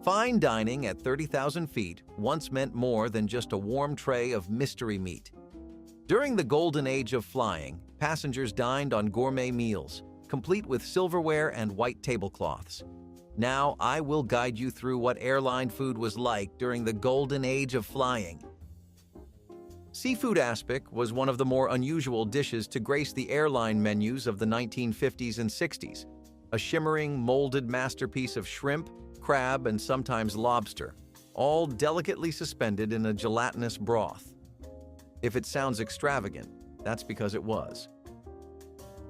Fine dining at 30,000 feet once meant more than just a warm tray of mystery meat. During the golden age of flying, passengers dined on gourmet meals, complete with silverware and white tablecloths. Now, I will guide you through what airline food was like during the golden age of flying. Seafood aspic was one of the more unusual dishes to grace the airline menus of the 1950s and 60s, a shimmering, molded masterpiece of shrimp, crab, and sometimes lobster, all delicately suspended in a gelatinous broth. If it sounds extravagant, that's because it was.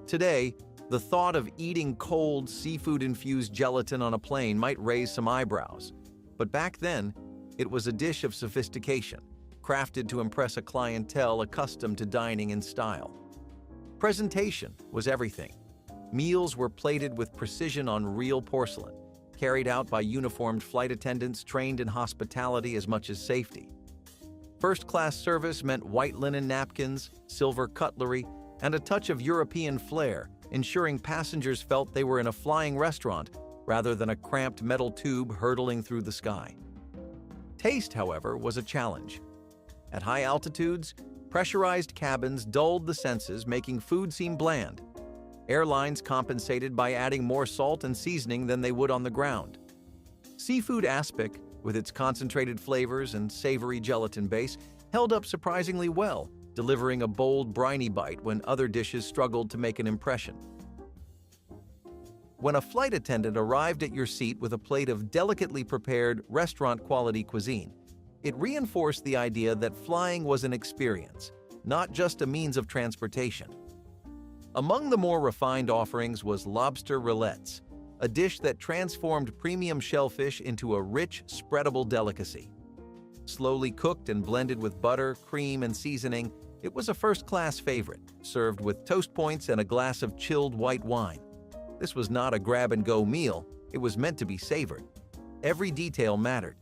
Today, the thought of eating cold, seafood-infused gelatin on a plane might raise some eyebrows, but back then, it was a dish of sophistication, crafted to impress a clientele accustomed to dining in style. Presentation was everything. Meals were plated with precision on real porcelain, carried out by uniformed flight attendants trained in hospitality as much as safety. First-class service meant white linen napkins, silver cutlery, and a touch of European flair, ensuring passengers felt they were in a flying restaurant rather than a cramped metal tube hurtling through the sky. Taste, however, was a challenge. At high altitudes, pressurized cabins dulled the senses, making food seem bland. Airlines compensated by adding more salt and seasoning than they would on the ground. Seafood aspic, with its concentrated flavors and savory gelatin base, held up surprisingly well, delivering a bold, briny bite when other dishes struggled to make an impression. When a flight attendant arrived at your seat with a plate of delicately prepared, restaurant-quality cuisine, it reinforced the idea that flying was an experience, not just a means of transportation. Among the more refined offerings was Lobster Rillettes, a dish that transformed premium shellfish into a rich, spreadable delicacy. Slowly cooked and blended with butter, cream, and seasoning, it was a first-class favorite, served with toast points and a glass of chilled white wine. This was not a grab-and-go meal, it was meant to be savored. Every detail mattered.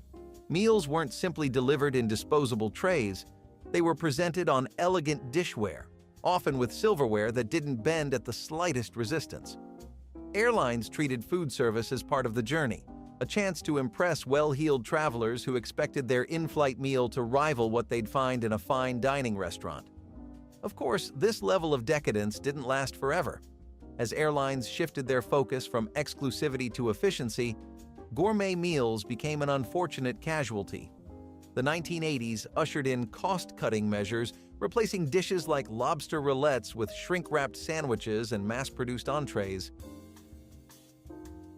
Meals weren't simply delivered in disposable trays, they were presented on elegant dishware, often with silverware that didn't bend at the slightest resistance. Airlines treated food service as part of the journey, a chance to impress well-heeled travelers who expected their in-flight meal to rival what they'd find in a fine dining restaurant. Of course, this level of decadence didn't last forever. As airlines shifted their focus from exclusivity to efficiency, gourmet meals became an unfortunate casualty. The 1980s ushered in cost-cutting measures, replacing dishes like lobster rillettes with shrink-wrapped sandwiches and mass-produced entrees.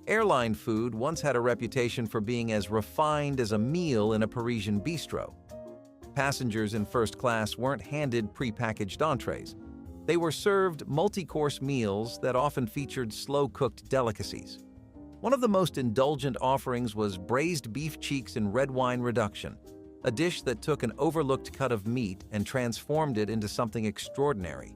Airline food once had a reputation for being as refined as a meal in a Parisian bistro. Passengers in first class weren't handed prepackaged entrees. They were served multi-course meals that often featured slow-cooked delicacies. One of the most indulgent offerings was braised beef cheeks in red wine reduction, a dish that took an overlooked cut of meat and transformed it into something extraordinary.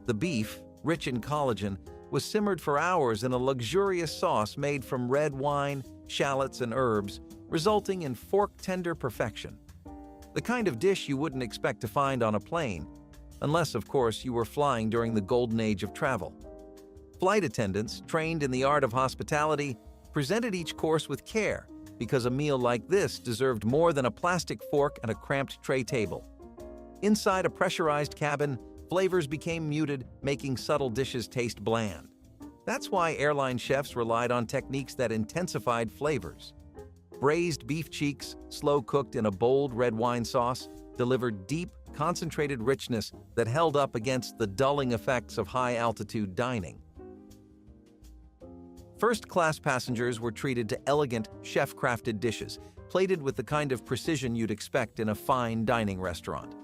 The beef, rich in collagen, was simmered for hours in a luxurious sauce made from red wine, shallots, and herbs, resulting in fork-tender perfection. The kind of dish you wouldn't expect to find on a plane, unless, of course, you were flying during the golden age of travel. Flight attendants, trained in the art of hospitality, presented each course with care, because a meal like this deserved more than a plastic fork and a cramped tray table. Inside a pressurized cabin, flavors became muted, making subtle dishes taste bland. That's why airline chefs relied on techniques that intensified flavors. Braised beef cheeks, slow-cooked in a bold red wine sauce, delivered deep, concentrated richness that held up against the dulling effects of high-altitude dining. First-class passengers were treated to elegant, chef-crafted dishes, plated with the kind of precision you'd expect in a fine dining restaurant.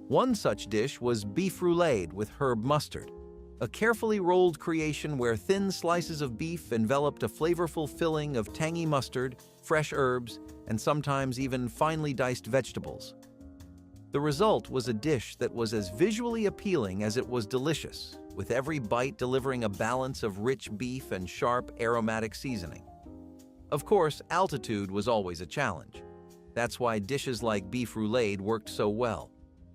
One such dish was beef roulade with herb mustard, a carefully rolled creation where thin slices of beef enveloped a flavorful filling of tangy mustard, fresh herbs, and sometimes even finely diced vegetables. The result was a dish that was as visually appealing as it was delicious, with every bite delivering a balance of rich beef and sharp, aromatic seasoning. Of course, altitude was always a challenge. That's why dishes like beef roulade worked so well.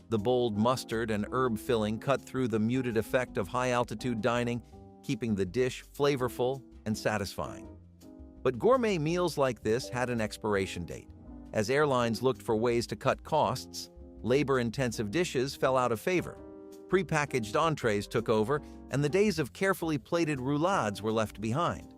The bold mustard and herb filling cut through the muted effect of high-altitude dining, keeping the dish flavorful and satisfying. But gourmet meals like this had an expiration date. As airlines looked for ways to cut costs, labor-intensive dishes fell out of favor. Prepackaged entrees took over, and the days of carefully plated roulades were left behind.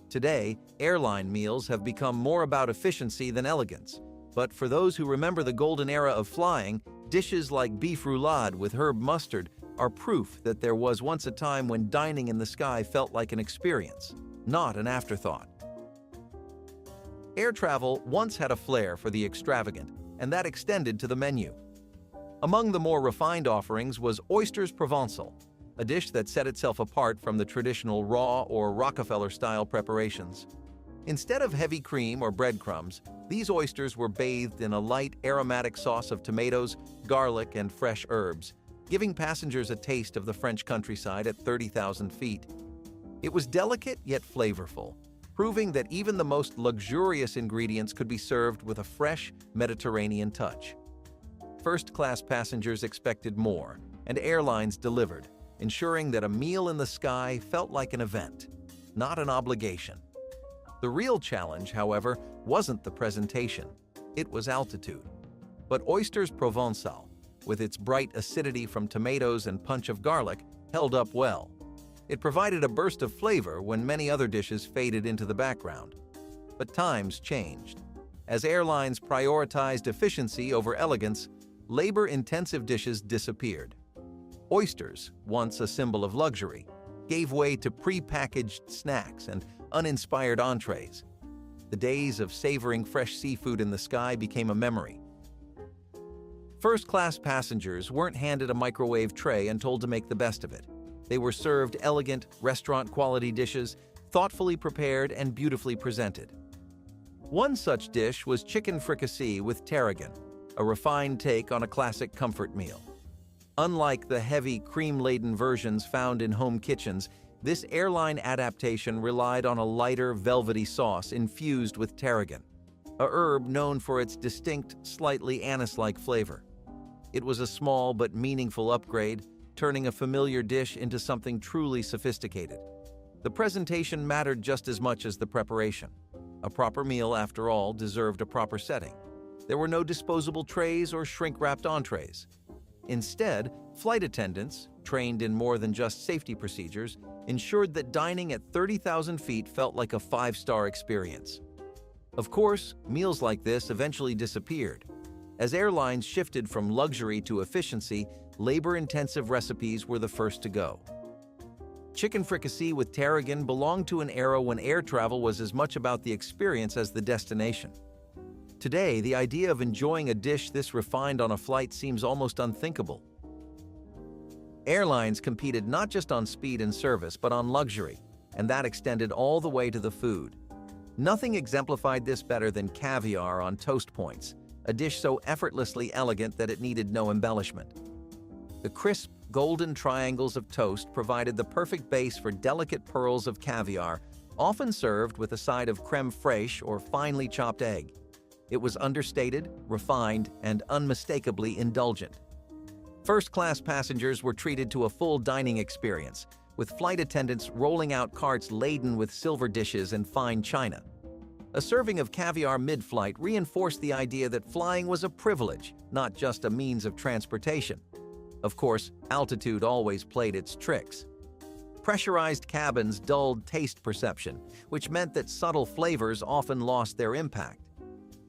Today, airline meals have become more about efficiency than elegance. But for those who remember the golden era of flying, dishes like beef roulade with herb mustard are proof that there was once a time when dining in the sky felt like an experience, not an afterthought. Air travel once had a flair for the extravagant, and that extended to the menu. Among the more refined offerings was Oysters Provencal, a dish that set itself apart from the traditional raw or Rockefeller-style preparations. Instead of heavy cream or breadcrumbs, these oysters were bathed in a light, aromatic sauce of tomatoes, garlic, and fresh herbs, giving passengers a taste of the French countryside at 30,000 feet. It was delicate yet flavorful, proving that even the most luxurious ingredients could be served with a fresh, Mediterranean touch. First-class passengers expected more, and airlines delivered, ensuring that a meal in the sky felt like an event, not an obligation. The real challenge, however, wasn't the presentation. It was altitude. But Oysters Provencal, with its bright acidity from tomatoes and punch of garlic, held up well. It provided a burst of flavor when many other dishes faded into the background. But times changed. As airlines prioritized efficiency over elegance, labor-intensive dishes disappeared. Oysters, once a symbol of luxury, gave way to pre-packaged snacks and uninspired entrees. The days of savoring fresh seafood in the sky became a memory. First-class passengers weren't handed a microwave tray and told to make the best of it. They were served elegant, restaurant-quality dishes, thoughtfully prepared and beautifully presented. One such dish was chicken fricassee with tarragon, a refined take on a classic comfort meal. Unlike the heavy, cream-laden versions found in home kitchens, this airline adaptation relied on a lighter, velvety sauce infused with tarragon, a herb known for its distinct, slightly anise-like flavor. It was a small but meaningful upgrade, turning a familiar dish into something truly sophisticated. The presentation mattered just as much as the preparation. A proper meal, after all, deserved a proper setting. There were no disposable trays or shrink-wrapped entrees. Instead, flight attendants, trained in more than just safety procedures, ensured that dining at 30,000 feet felt like a five-star experience. Of course, meals like this eventually disappeared. As airlines shifted from luxury to efficiency, labor-intensive recipes were the first to go. Chicken fricassee with tarragon belonged to an era when air travel was as much about the experience as the destination. Today, the idea of enjoying a dish this refined on a flight seems almost unthinkable. Airlines competed not just on speed and service, but on luxury, and that extended all the way to the food. Nothing exemplified this better than caviar on toast points, a dish so effortlessly elegant that it needed no embellishment. The crisp, golden triangles of toast provided the perfect base for delicate pearls of caviar, often served with a side of crème fraîche or finely chopped egg. It was understated, refined, and unmistakably indulgent. First-class passengers were treated to a full dining experience, with flight attendants rolling out carts laden with silver dishes and fine china. A serving of caviar mid-flight reinforced the idea that flying was a privilege, not just a means of transportation. Of course, altitude always played its tricks. Pressurized cabins dulled taste perception, which meant that subtle flavors often lost their impact.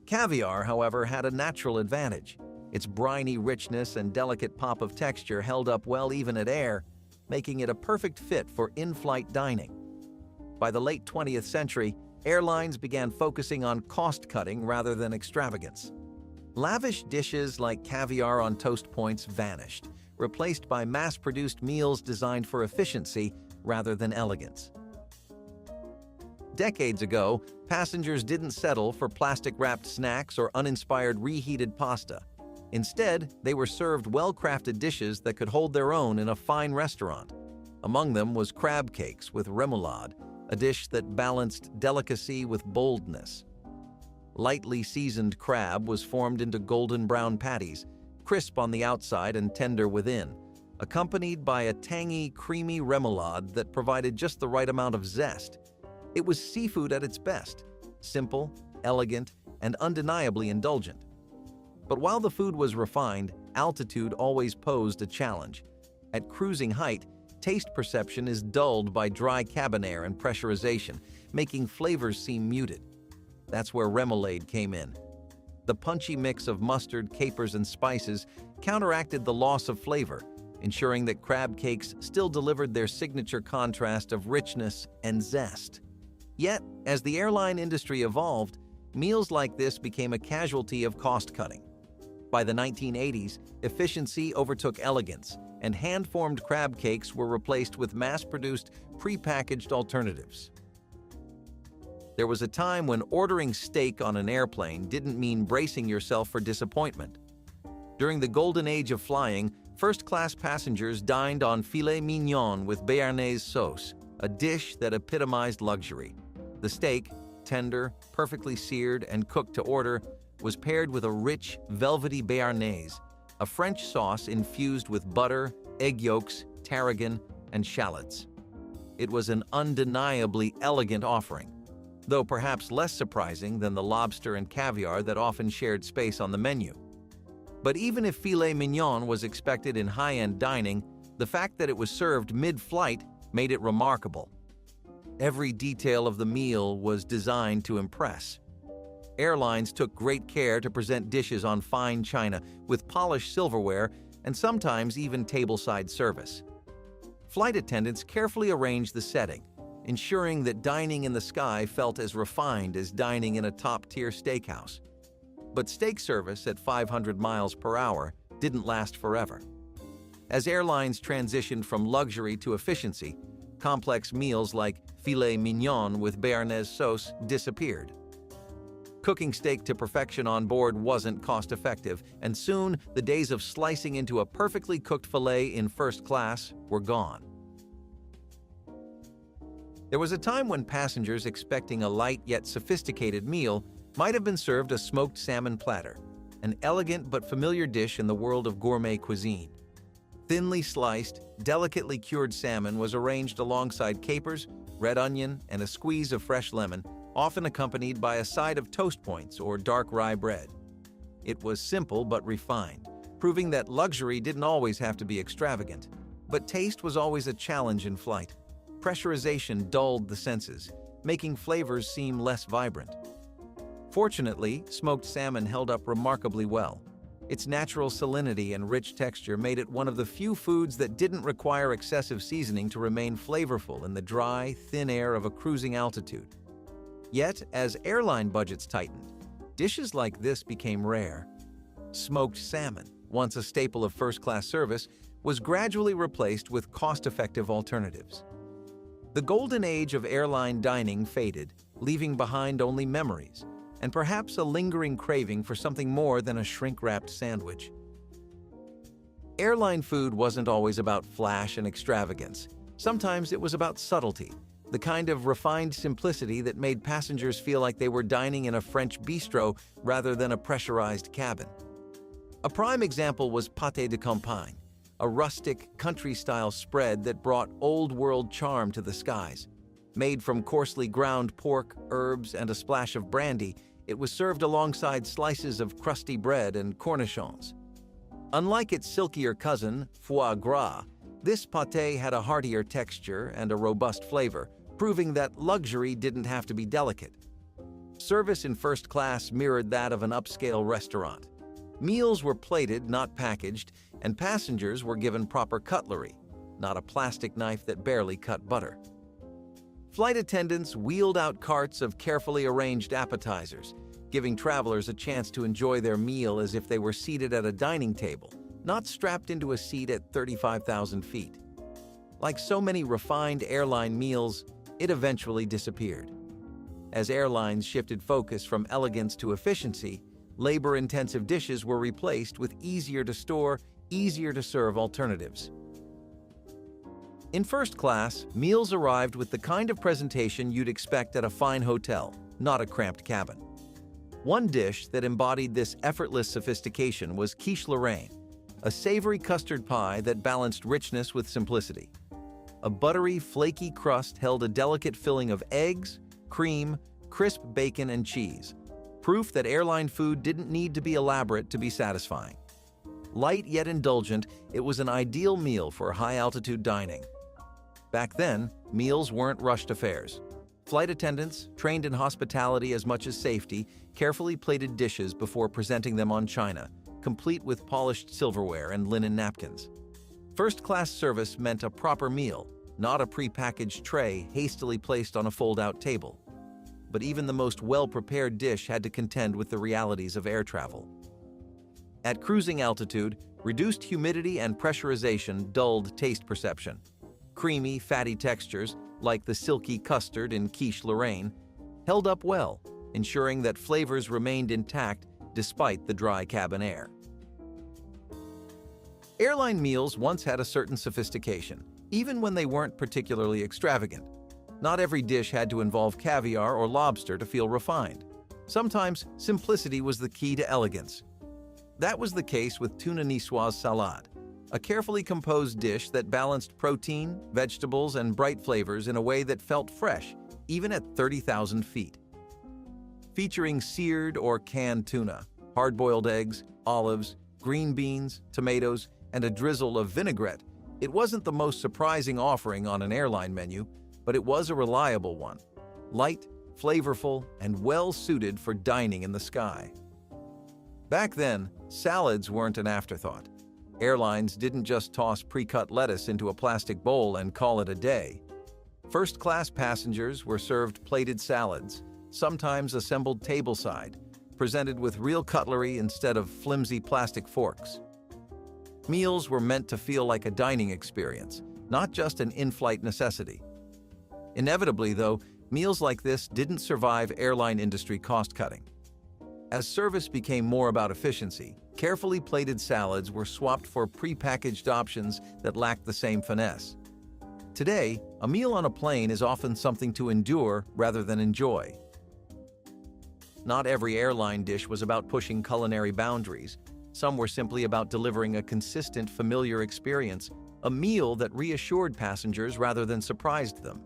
Caviar, however, had a natural advantage. Its briny richness and delicate pop of texture held up well even at air, making it a perfect fit for in-flight dining. By the late 20th century, airlines began focusing on cost-cutting rather than extravagance. Lavish dishes like caviar on toast points vanished, replaced by mass-produced meals designed for efficiency rather than elegance. Decades ago, passengers didn't settle for plastic-wrapped snacks or uninspired reheated pasta. Instead, they were served well-crafted dishes that could hold their own in a fine restaurant. Among them was crab cakes with remoulade, a dish that balanced delicacy with boldness. Lightly seasoned crab was formed into golden brown patties, crisp on the outside and tender within, accompanied by a tangy, creamy remoulade that provided just the right amount of zest. It was seafood at its best, simple, elegant, and undeniably indulgent. But while the food was refined, altitude always posed a challenge. At cruising height, taste perception is dulled by dry cabin air and pressurization, making flavors seem muted. That's where Remoulade came in. The punchy mix of mustard, capers, and spices counteracted the loss of flavor, ensuring that crab cakes still delivered their signature contrast of richness and zest. Yet, as the airline industry evolved, meals like this became a casualty of cost-cutting. By the 1980s, efficiency overtook elegance, and hand-formed crab cakes were replaced with mass-produced, pre-packaged alternatives. There was a time when ordering steak on an airplane didn't mean bracing yourself for disappointment. During the golden age of flying, first-class passengers dined on filet mignon with Béarnaise sauce, a dish that epitomized luxury. The steak, tender, perfectly seared, and cooked to order, was paired with a rich, velvety Béarnaise, a French sauce infused with butter, egg yolks, tarragon, and shallots. It was an undeniably elegant offering, though perhaps less surprising than the lobster and caviar that often shared space on the menu. But even if filet mignon was expected in high-end dining, the fact that it was served mid-flight made it remarkable. Every detail of the meal was designed to impress. Airlines took great care to present dishes on fine china with polished silverware and sometimes even tableside service. Flight attendants carefully arranged the setting, ensuring that dining in the sky felt as refined as dining in a top-tier steakhouse. But steak service at 500 miles per hour didn't last forever. As airlines transitioned from luxury to efficiency, complex meals like filet mignon with Béarnaise sauce disappeared. Cooking steak to perfection on board wasn't cost-effective, and soon the days of slicing into a perfectly cooked filet in first class were gone. There was a time when passengers expecting a light yet sophisticated meal might have been served a smoked salmon platter, an elegant but familiar dish in the world of gourmet cuisine. Thinly sliced, delicately cured salmon was arranged alongside capers, red onion, and a squeeze of fresh lemon, often accompanied by a side of toast points or dark rye bread. It was simple but refined, proving that luxury didn't always have to be extravagant. But taste was always a challenge in flight. Pressurization dulled the senses, making flavors seem less vibrant. Fortunately, smoked salmon held up remarkably well. Its natural salinity and rich texture made it one of the few foods that didn't require excessive seasoning to remain flavorful in the dry, thin air of a cruising altitude. Yet, as airline budgets tightened, dishes like this became rare. Smoked salmon, once a staple of first-class service, was gradually replaced with cost-effective alternatives. The golden age of airline dining faded, leaving behind only memories, and perhaps a lingering craving for something more than a shrink-wrapped sandwich. Airline food wasn't always about flash and extravagance. Sometimes it was about subtlety, the kind of refined simplicity that made passengers feel like they were dining in a French bistro rather than a pressurized cabin. A prime example was Pâté De Campagne, a rustic, country-style spread that brought old-world charm to the skies. Made from coarsely ground pork, herbs, and a splash of brandy, it was served alongside slices of crusty bread and cornichons. Unlike its silkier cousin, foie gras, this pâté had a heartier texture and a robust flavor, proving that luxury didn't have to be delicate. Service in first class mirrored that of an upscale restaurant. Meals were plated, not packaged, and passengers were given proper cutlery, not a plastic knife that barely cut butter. Flight attendants wheeled out carts of carefully arranged appetizers, giving travelers a chance to enjoy their meal as if they were seated at a dining table, not strapped into a seat at 35,000 feet. Like so many refined airline meals, it eventually disappeared. As airlines shifted focus from elegance to efficiency, labor-intensive dishes were replaced with easier-to-store, easier-to-serve alternatives. In first class, meals arrived with the kind of presentation you'd expect at a fine hotel, not a cramped cabin. One dish that embodied this effortless sophistication was Quiche Lorraine, a savory custard pie that balanced richness with simplicity. A buttery, flaky crust held a delicate filling of eggs, cream, crisp bacon, and cheese. Proof that airline food didn't need to be elaborate to be satisfying. Light yet indulgent, it was an ideal meal for high-altitude dining. Back then, meals weren't rushed affairs. Flight attendants, trained in hospitality as much as safety, carefully plated dishes before presenting them on china, complete with polished silverware and linen napkins. First-class service meant a proper meal, not a prepackaged tray hastily placed on a fold-out table. But even the most well-prepared dish had to contend with the realities of air travel. At cruising altitude, reduced humidity and pressurization dulled taste perception. Creamy, fatty textures, like the silky custard in Quiche Lorraine, held up well, ensuring that flavors remained intact despite the dry cabin air. Airline meals once had a certain sophistication, even when they weren't particularly extravagant. Not every dish had to involve caviar or lobster to feel refined. Sometimes simplicity was the key to elegance. That was the case with Tuna Niçoise salad, a carefully composed dish that balanced protein, vegetables, and bright flavors in a way that felt fresh, even at 30,000 feet. Featuring seared or canned tuna, hard-boiled eggs, olives, green beans, tomatoes, and a drizzle of vinaigrette, it wasn't the most surprising offering on an airline menu, but it was a reliable one. Light, flavorful, and well-suited for dining in the sky. Back then, salads weren't an afterthought. Airlines didn't just toss pre-cut lettuce into a plastic bowl and call it a day. First-class passengers were served plated salads, sometimes assembled tableside, presented with real cutlery instead of flimsy plastic forks. Meals were meant to feel like a dining experience, not just an in-flight necessity. Inevitably, though, meals like this didn't survive airline industry cost-cutting. As service became more about efficiency, carefully plated salads were swapped for pre-packaged options that lacked the same finesse. Today, a meal on a plane is often something to endure rather than enjoy. Not every airline dish was about pushing culinary boundaries. Some were simply about delivering a consistent, familiar experience, a meal that reassured passengers rather than surprised them.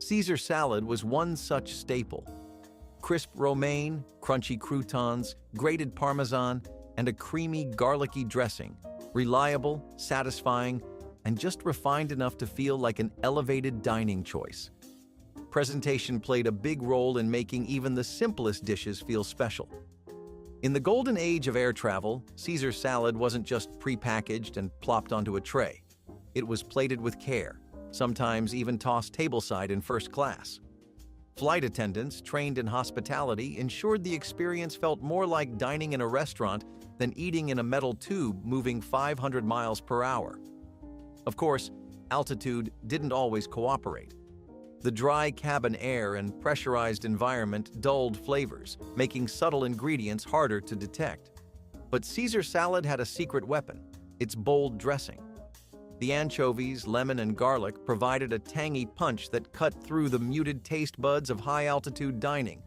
Caesar salad was one such staple. Crisp romaine, crunchy croutons, grated parmesan, and a creamy, garlicky dressing, reliable, satisfying, and just refined enough to feel like an elevated dining choice. Presentation played a big role in making even the simplest dishes feel special. In the golden age of air travel, Caesar salad wasn't just pre-packaged and plopped onto a tray. It was plated with care, sometimes even tossed tableside in first class. Flight attendants trained in hospitality ensured the experience felt more like dining in a restaurant than eating in a metal tube moving 500 miles per hour. Of course, altitude didn't always cooperate. The dry cabin air and pressurized environment dulled flavors, making subtle ingredients harder to detect. But Caesar salad had a secret weapon: its bold dressing. The anchovies, lemon, and garlic provided a tangy punch that cut through the muted taste buds of high-altitude dining.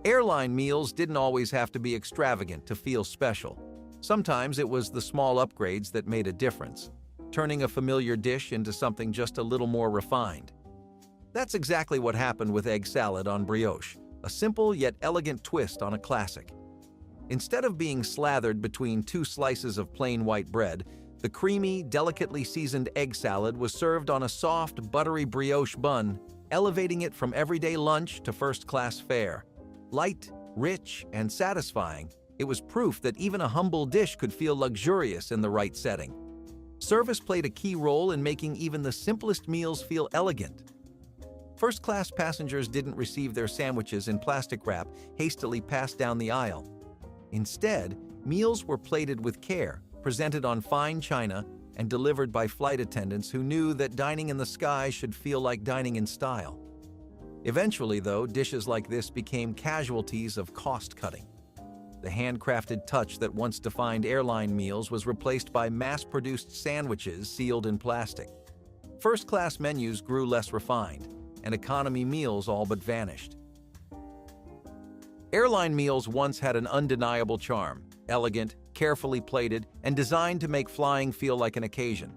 Airline meals didn't always have to be extravagant to feel special. Sometimes it was the small upgrades that made a difference, turning a familiar dish into something just a little more refined. That's exactly what happened with egg salad on brioche, a simple yet elegant twist on a classic. Instead of being slathered between two slices of plain white bread, the creamy, delicately seasoned egg salad was served on a soft, buttery brioche bun, elevating it from everyday lunch to first-class fare. Light, rich, and satisfying, it was proof that even a humble dish could feel luxurious in the right setting. Service played a key role in making even the simplest meals feel elegant. First-class passengers didn't receive their sandwiches in plastic wrap hastily passed down the aisle. Instead, meals were plated with care, presented on fine china, and delivered by flight attendants who knew that dining in the sky should feel like dining in style. Eventually, though, dishes like this became casualties of cost-cutting. The handcrafted touch that once defined airline meals was replaced by mass-produced sandwiches sealed in plastic. First-class menus grew less refined, and economy meals all but vanished. Airline meals once had an undeniable charm: elegant, carefully plated, and designed to make flying feel like an occasion.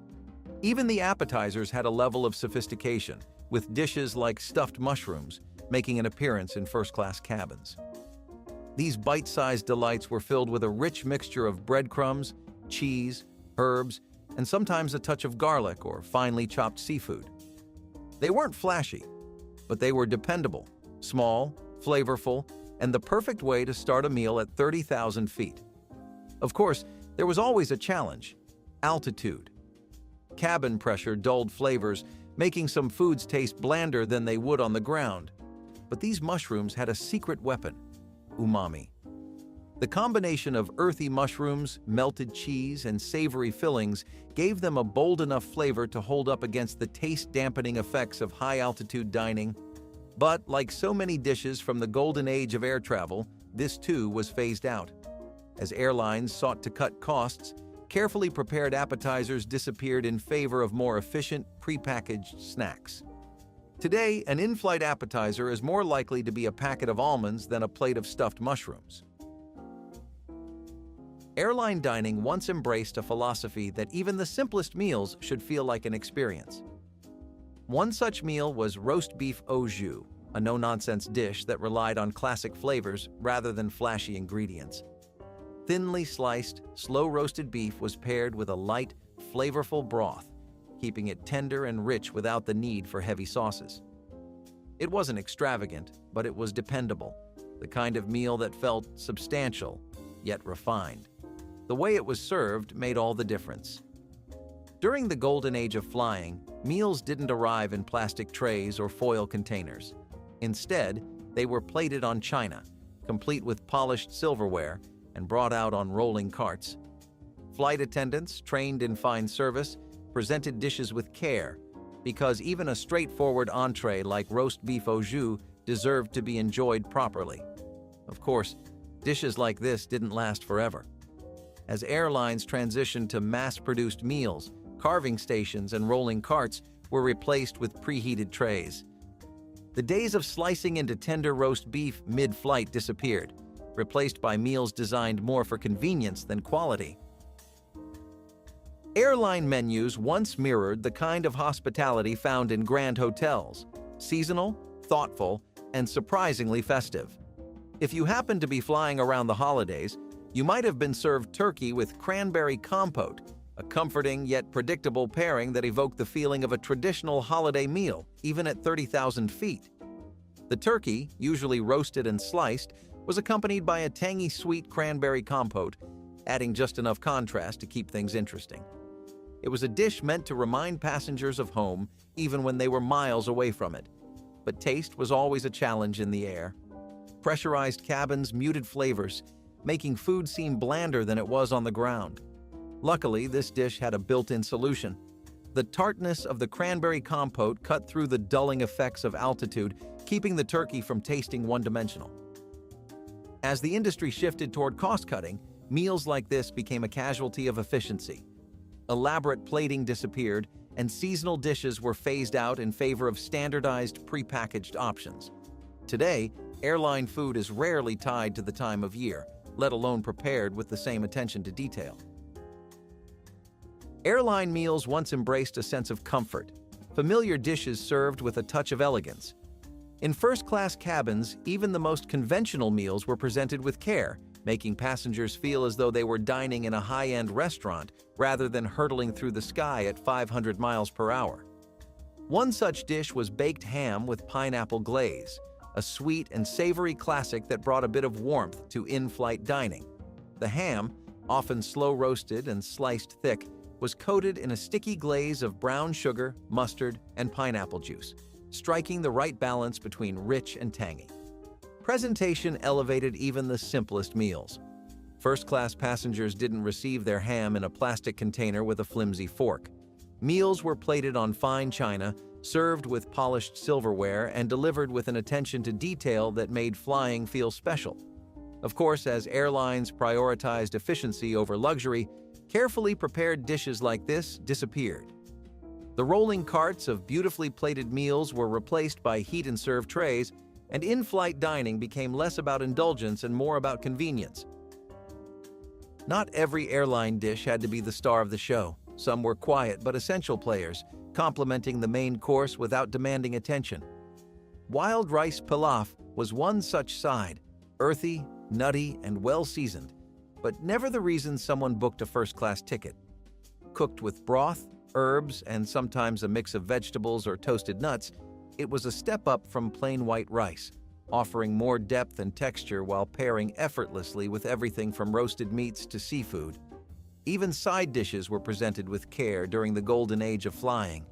Even the appetizers had a level of sophistication, with dishes like stuffed mushrooms making an appearance in first-class cabins. These bite-sized delights were filled with a rich mixture of breadcrumbs, cheese, herbs, and sometimes a touch of garlic or finely chopped seafood. They weren't flashy, but they were dependable, small, flavorful, and the perfect way to start a meal at 30,000 feet. Of course, there was always a challenge: altitude. Cabin pressure dulled flavors, making some foods taste blander than they would on the ground. But these mushrooms had a secret weapon: umami. The combination of earthy mushrooms, melted cheese, and savory fillings gave them a bold enough flavor to hold up against the taste-dampening effects of high-altitude dining. But, like so many dishes from the golden age of air travel, this too was phased out. As airlines sought to cut costs, carefully prepared appetizers disappeared in favor of more efficient, prepackaged snacks. Today, an in-flight appetizer is more likely to be a packet of almonds than a plate of stuffed mushrooms. Airline dining once embraced a philosophy that even the simplest meals should feel like an experience. One such meal was roast beef au jus, a no-nonsense dish that relied on classic flavors rather than flashy ingredients. Thinly sliced, slow-roasted beef was paired with a light, flavorful broth, keeping it tender and rich without the need for heavy sauces. It wasn't extravagant, but it was dependable, the kind of meal that felt substantial, yet refined. The way it was served made all the difference. During the golden age of flying, meals didn't arrive in plastic trays or foil containers. Instead, they were plated on china, complete with polished silverware, and brought out on rolling carts. Flight attendants, trained in fine service, presented dishes with care, because even a straightforward entree like roast beef au jus deserved to be enjoyed properly. Of course, dishes like this didn't last forever. As airlines transitioned to mass-produced meals, carving stations and rolling carts were replaced with preheated trays. The days of slicing into tender roast beef mid-flight disappeared, replaced by meals designed more for convenience than quality. Airline menus once mirrored the kind of hospitality found in grand hotels: seasonal, thoughtful, and surprisingly festive. If you happened to be flying around the holidays, you might have been served turkey with cranberry compote, a comforting yet predictable pairing that evoked the feeling of a traditional holiday meal, even at 30,000 feet. The turkey, usually roasted and sliced, was accompanied by a tangy sweet cranberry compote, adding just enough contrast to keep things interesting. It was a dish meant to remind passengers of home, even when they were miles away from it. But taste was always a challenge in the air. Pressurized cabins muted flavors, making food seem blander than it was on the ground. Luckily, this dish had a built-in solution. The tartness of the cranberry compote cut through the dulling effects of altitude, keeping the turkey from tasting one-dimensional. As the industry shifted toward cost-cutting, meals like this became a casualty of efficiency. Elaborate plating disappeared, and seasonal dishes were phased out in favor of standardized, prepackaged options. Today, airline food is rarely tied to the time of year, let alone prepared with the same attention to detail. Airline meals once embraced a sense of comfort, familiar dishes served with a touch of elegance. In first-class cabins, even the most conventional meals were presented with care, making passengers feel as though they were dining in a high-end restaurant rather than hurtling through the sky at 500 miles per hour. One such dish was baked ham with pineapple glaze, a sweet and savory classic that brought a bit of warmth to in-flight dining. The ham, often slow-roasted and sliced thick, was coated in a sticky glaze of brown sugar, mustard, and pineapple juice, striking the right balance between rich and tangy. Presentation elevated even the simplest meals. First-class passengers didn't receive their ham in a plastic container with a flimsy fork. Meals were plated on fine china, served with polished silverware, and delivered with an attention to detail that made flying feel special. Of course, as airlines prioritized efficiency over luxury, carefully prepared dishes like this disappeared. The rolling carts of beautifully plated meals were replaced by heat-and-serve trays, and in-flight dining became less about indulgence and more about convenience. Not every airline dish had to be the star of the show. Some were quiet but essential players, complementing the main course without demanding attention. Wild rice pilaf was one such side, earthy, nutty, and well-seasoned, but never the reason someone booked a first-class ticket. Cooked with broth, herbs, and sometimes a mix of vegetables or toasted nuts, it was a step up from plain white rice, offering more depth and texture while pairing effortlessly with everything from roasted meats to seafood. Even side dishes were presented with care during the golden age of flying.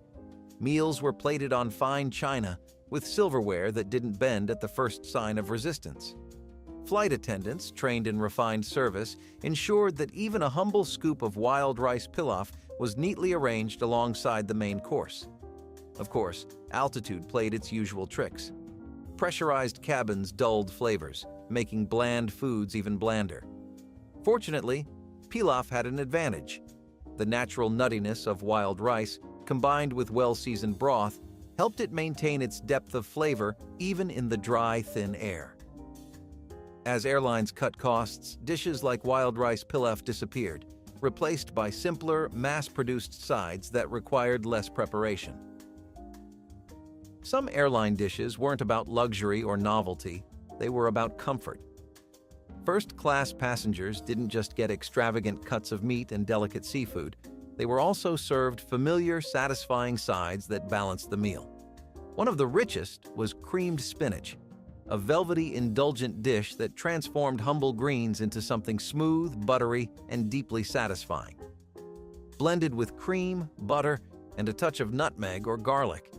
Meals were plated on fine china with silverware that didn't bend at the first sign of resistance. Flight attendants, trained in refined service, ensured that even a humble scoop of wild rice pilaf was neatly arranged alongside the main course. Of course, altitude played its usual tricks. Pressurized cabins dulled flavors, making bland foods even blander. Fortunately, pilaf had an advantage. The natural nuttiness of wild rice, combined with well-seasoned broth, helped it maintain its depth of flavor even in the dry, thin air. As airlines cut costs, dishes like wild rice pilaf disappeared, replaced by simpler, mass-produced sides that required less preparation. Some airline dishes weren't about luxury or novelty, they were about comfort. First-class passengers didn't just get extravagant cuts of meat and delicate seafood, they were also served familiar, satisfying sides that balanced the meal. One of the richest was creamed spinach, a velvety, indulgent dish that transformed humble greens into something smooth, buttery, and deeply satisfying. Blended with cream, butter, and a touch of nutmeg or garlic.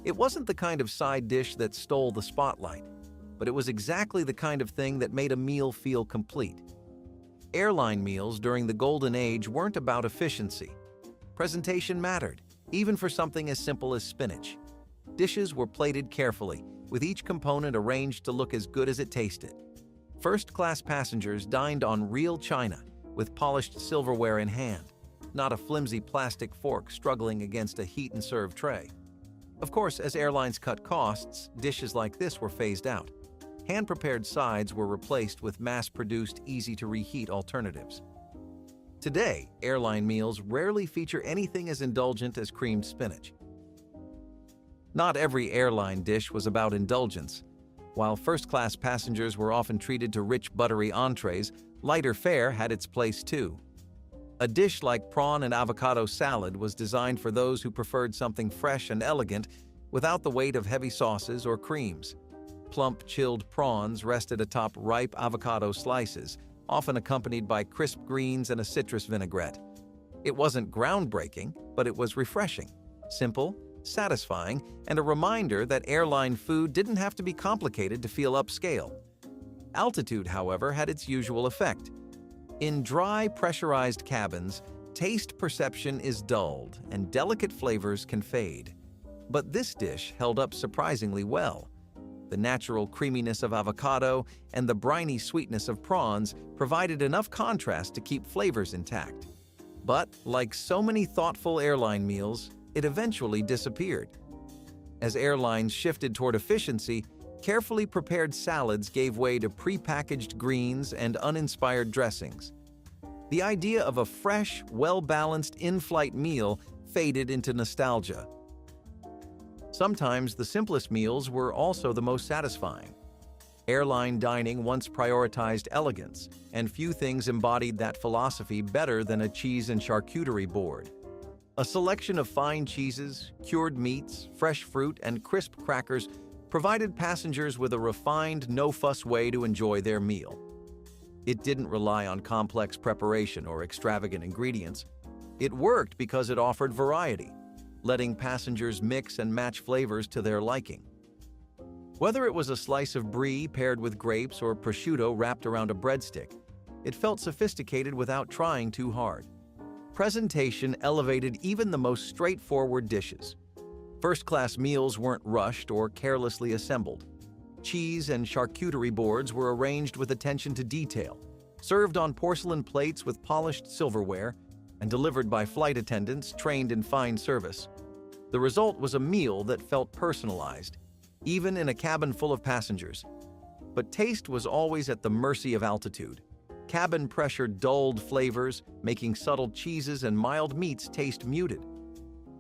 It wasn't the kind of side dish that stole the spotlight, but it was exactly the kind of thing that made a meal feel complete. Airline meals during the golden age weren't about efficiency. Presentation mattered, even for something as simple as spinach. Dishes were plated carefully, with each component arranged to look as good as it tasted. First-class passengers dined on real china, with polished silverware in hand, not a flimsy plastic fork struggling against a heat-and-serve tray. Of course, as airlines cut costs, dishes like this were phased out. Hand-prepared sides were replaced with mass-produced, easy-to-reheat alternatives. Today, airline meals rarely feature anything as indulgent as creamed spinach. Not every airline dish was about indulgence. While first-class passengers were often treated to rich, buttery entrees, lighter fare had its place too. A dish like prawn and avocado salad was designed for those who preferred something fresh and elegant without the weight of heavy sauces or creams. Plump, chilled prawns rested atop ripe avocado slices, often accompanied by crisp greens and a citrus vinaigrette. It wasn't groundbreaking, but it was refreshing, simple, satisfying, and a reminder that airline food didn't have to be complicated to feel upscale. Altitude, however, had its usual effect. In dry, pressurized cabins, taste perception is dulled and delicate flavors can fade. But this dish held up surprisingly well. The natural creaminess of avocado and the briny sweetness of prawns provided enough contrast to keep flavors intact. But, like so many thoughtful airline meals, it eventually disappeared. As airlines shifted toward efficiency, carefully prepared salads gave way to prepackaged greens and uninspired dressings. The idea of a fresh, well-balanced in-flight meal faded into nostalgia. Sometimes the simplest meals were also the most satisfying. Airline dining once prioritized elegance, and few things embodied that philosophy better than a cheese and charcuterie board. A selection of fine cheeses, cured meats, fresh fruit, and crisp crackers provided passengers with a refined, no-fuss way to enjoy their meal. It didn't rely on complex preparation or extravagant ingredients. It worked because it offered variety, letting passengers mix and match flavors to their liking. Whether it was a slice of brie paired with grapes or prosciutto wrapped around a breadstick, it felt sophisticated without trying too hard. Presentation elevated even the most straightforward dishes. First-class meals weren't rushed or carelessly assembled. Cheese and charcuterie boards were arranged with attention to detail, served on porcelain plates with polished silverware, and delivered by flight attendants trained in fine service. The result was a meal that felt personalized, even in a cabin full of passengers. But taste was always at the mercy of altitude. Cabin pressure dulled flavors, making subtle cheeses and mild meats taste muted.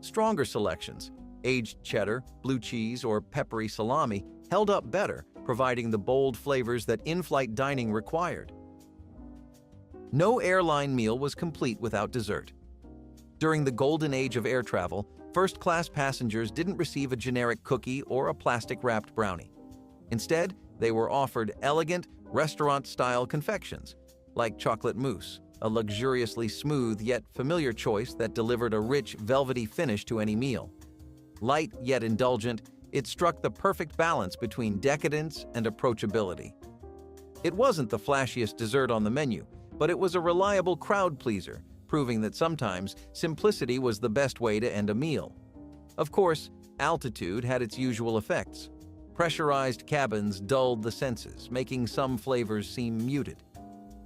Stronger selections, aged cheddar, blue cheese, or peppery salami, held up better, providing the bold flavors that in-flight dining required. No airline meal was complete without dessert. During the golden age of air travel, first-class passengers didn't receive a generic cookie or a plastic-wrapped brownie. Instead, they were offered elegant, restaurant-style confections, like chocolate mousse, a luxuriously smooth yet familiar choice that delivered a rich, velvety finish to any meal. Light yet indulgent, it struck the perfect balance between decadence and approachability. It wasn't the flashiest dessert on the menu, but it was a reliable crowd pleaser, proving that sometimes simplicity was the best way to end a meal. Of course, altitude had its usual effects. Pressurized cabins dulled the senses, making some flavors seem muted.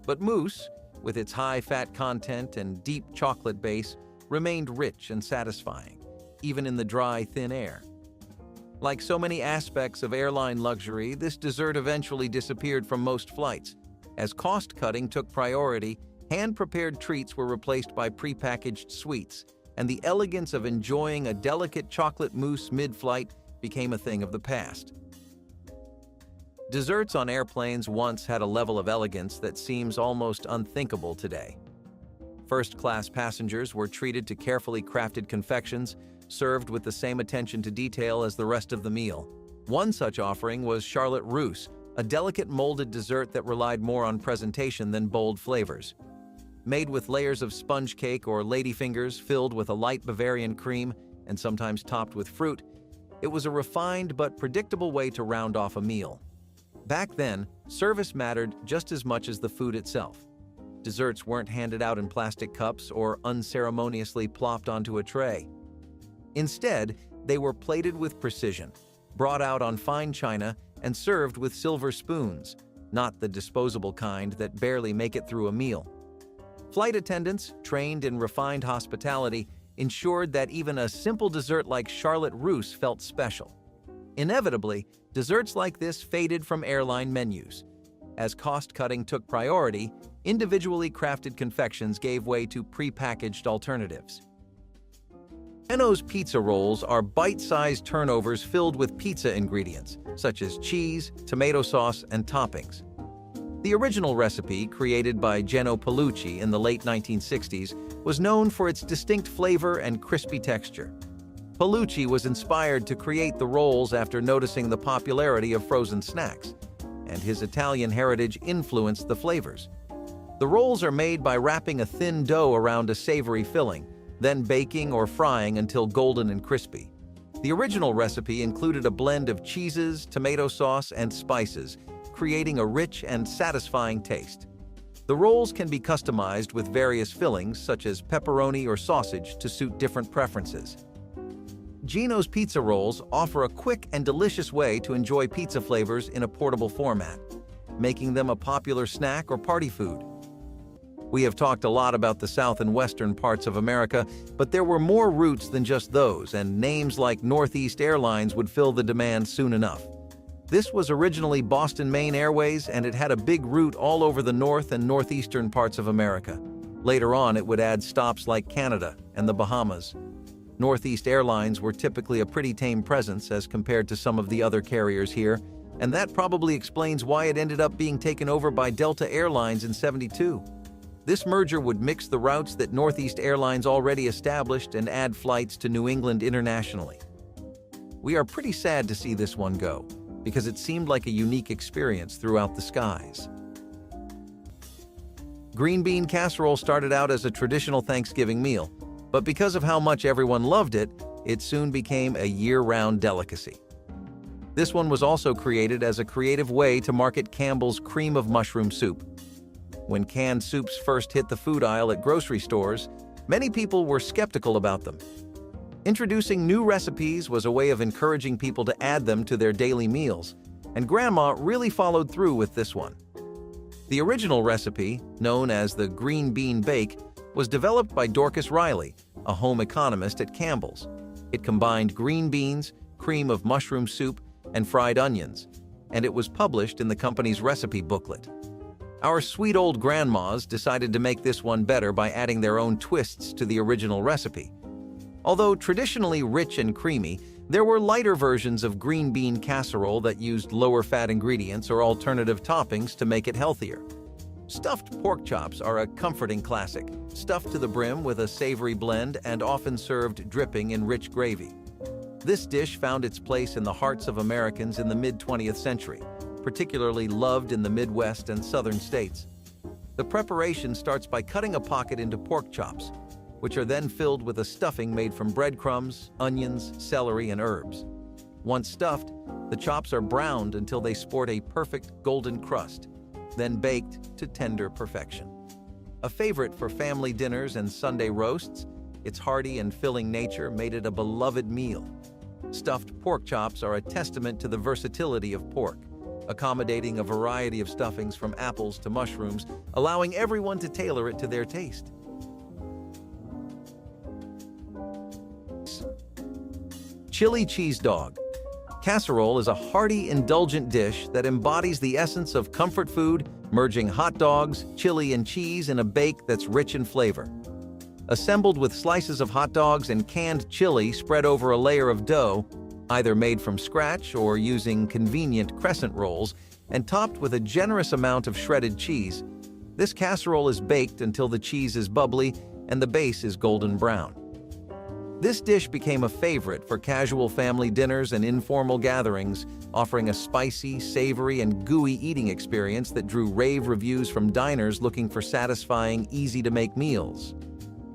But mousse, with its high fat content and deep chocolate base, remained rich and satisfying, even in the dry, thin air. Like so many aspects of airline luxury, this dessert eventually disappeared from most flights. As cost-cutting took priority, hand-prepared treats were replaced by prepackaged sweets, and the elegance of enjoying a delicate chocolate mousse mid-flight became a thing of the past. Desserts on airplanes once had a level of elegance that seems almost unthinkable today. First-class passengers were treated to carefully crafted confections, served with the same attention to detail as the rest of the meal. One such offering was Charlotte Russe, a delicate molded dessert that relied more on presentation than bold flavors. Made with layers of sponge cake or ladyfingers filled with a light Bavarian cream and sometimes topped with fruit, it was a refined but predictable way to round off a meal. Back then, service mattered just as much as the food itself. Desserts weren't handed out in plastic cups or unceremoniously plopped onto a tray. Instead, they were plated with precision, brought out on fine china, and served with silver spoons, not the disposable kind that barely make it through a meal. Flight attendants, trained in refined hospitality, ensured that even a simple dessert like Charlotte Russe felt special. Inevitably, desserts like this faded from airline menus. As cost-cutting took priority, individually crafted confections gave way to pre-packaged alternatives. Geno's pizza rolls are bite-sized turnovers filled with pizza ingredients, such as cheese, tomato sauce, and toppings. The original recipe, created by Geno Paolucci in the late 1960s, was known for its distinct flavor and crispy texture. Paolucci was inspired to create the rolls after noticing the popularity of frozen snacks, and his Italian heritage influenced the flavors. The rolls are made by wrapping a thin dough around a savory filling, then baking or frying until golden and crispy. The original recipe included a blend of cheeses, tomato sauce, and spices, creating a rich and satisfying taste. The rolls can be customized with various fillings such as pepperoni or sausage to suit different preferences. Geno's pizza rolls offer a quick and delicious way to enjoy pizza flavors in a portable format, making them a popular snack or party food. We have talked a lot about the south and western parts of America, but there were more routes than just those, and names like Northeast Airlines would fill the demand soon enough. This was originally Boston Maine Airways, and it had a big route all over the north and northeastern parts of America. Later on, it would add stops like Canada and the Bahamas. Northeast Airlines were typically a pretty tame presence as compared to some of the other carriers here, and that probably explains why it ended up being taken over by Delta Airlines in '72. This merger would mix the routes that Northeast Airlines already established and add flights to New England internationally. We are pretty sad to see this one go, because it seemed like a unique experience throughout the skies. Green bean casserole started out as a traditional Thanksgiving meal, but because of how much everyone loved it, it soon became a year-round delicacy. This one was also created as a creative way to market Campbell's cream of mushroom soup. When canned soups first hit the food aisle at grocery stores, many people were skeptical about them. Introducing new recipes was a way of encouraging people to add them to their daily meals, and Grandma really followed through with this one. The original recipe, known as the green bean bake, was developed by Dorcas Riley, a home economist at Campbell's. It combined green beans, cream of mushroom soup, and fried onions, and it was published in the company's recipe booklet. Our sweet old grandmas decided to make this one better by adding their own twists to the original recipe. Although traditionally rich and creamy, there were lighter versions of green bean casserole that used lower fat ingredients or alternative toppings to make it healthier. Stuffed pork chops are a comforting classic, stuffed to the brim with a savory blend and often served dripping in rich gravy. This dish found its place in the hearts of Americans in the mid-20th century, particularly loved in the Midwest and southern states. The preparation starts by cutting a pocket into pork chops, which are then filled with a stuffing made from breadcrumbs, onions, celery, and herbs. Once stuffed, the chops are browned until they sport a perfect golden crust, then baked to tender perfection. A favorite for family dinners and Sunday roasts, its hearty and filling nature made it a beloved meal. Stuffed pork chops are a testament to the versatility of pork, accommodating a variety of stuffings from apples to mushrooms, allowing everyone to tailor it to their taste. Chili cheese dog. Casserole is a hearty, indulgent dish that embodies the essence of comfort food, merging hot dogs, chili, and cheese in a bake that's rich in flavor. Assembled with slices of hot dogs and canned chili spread over a layer of dough, either made from scratch or using convenient crescent rolls, and topped with a generous amount of shredded cheese, this casserole is baked until the cheese is bubbly and the base is golden brown. This dish became a favorite for casual family dinners and informal gatherings, offering a spicy, savory, and gooey eating experience that drew rave reviews from diners looking for satisfying, easy-to-make meals.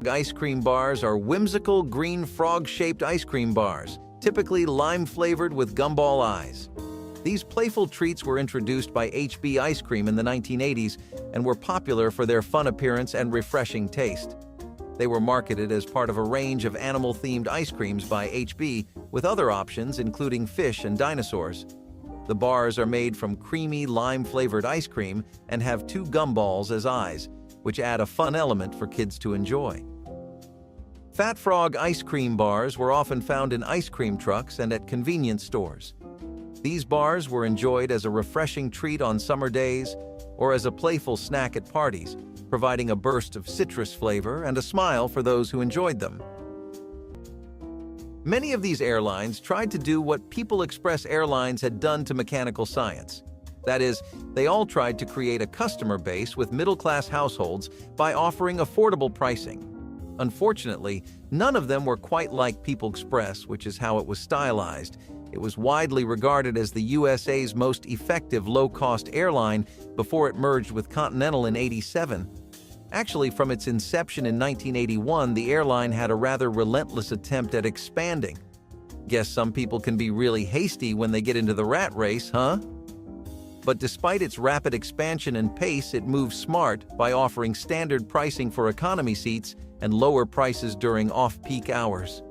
Ice cream bars are whimsical green frog-shaped ice cream bars, typically lime-flavored with gumball eyes. These playful treats were introduced by HB Ice Cream in the 1980s and were popular for their fun appearance and refreshing taste. They were marketed as part of a range of animal-themed ice creams by HB, with other options including fish and dinosaurs. The bars are made from creamy lime-flavored ice cream and have two gumballs as eyes, which add a fun element for kids to enjoy. Fat Frog ice cream bars were often found in ice cream trucks and at convenience stores. These bars were enjoyed as a refreshing treat on summer days or as a playful snack at parties, providing a burst of citrus flavor and a smile for those who enjoyed them. Many of these airlines tried to do what People Express Airlines had done to mechanical science. That is, they all tried to create a customer base with middle-class households by offering affordable pricing. Unfortunately, none of them were quite like People Express, which is how it was stylized. It was widely regarded as the USA's most effective low-cost airline before it merged with Continental in '87. Actually, from its inception in 1981, the airline had a rather relentless attempt at expanding. Guess some people can be really hasty when they get into the rat race, huh? But despite its rapid expansion and pace, it moved smart by offering standard pricing for economy seats and lower prices during off-peak hours.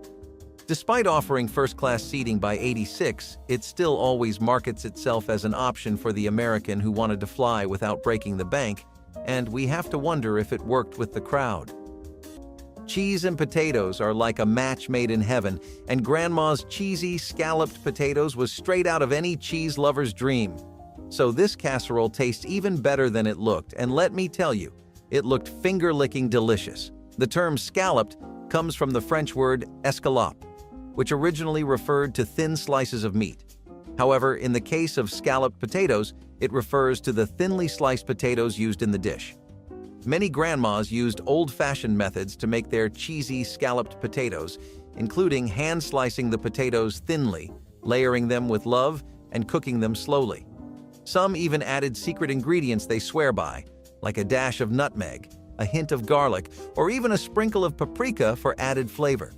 Despite offering first-class seating by '86, it still always markets itself as an option for the American who wanted to fly without breaking the bank, and we have to wonder if it worked with the crowd. Cheese and potatoes are like a match made in heaven, and Grandma's cheesy, scalloped potatoes was straight out of any cheese lover's dream. So this casserole tastes even better than it looked, and let me tell you, it looked finger-licking delicious. The term scalloped comes from the French word escalope, which originally referred to thin slices of meat. However, in the case of scalloped potatoes, it refers to the thinly sliced potatoes used in the dish. Many grandmas used old-fashioned methods to make their cheesy scalloped potatoes, including hand-slicing the potatoes thinly, layering them with love, and cooking them slowly. Some even added secret ingredients they swear by, like a dash of nutmeg, a hint of garlic, or even a sprinkle of paprika for added flavor.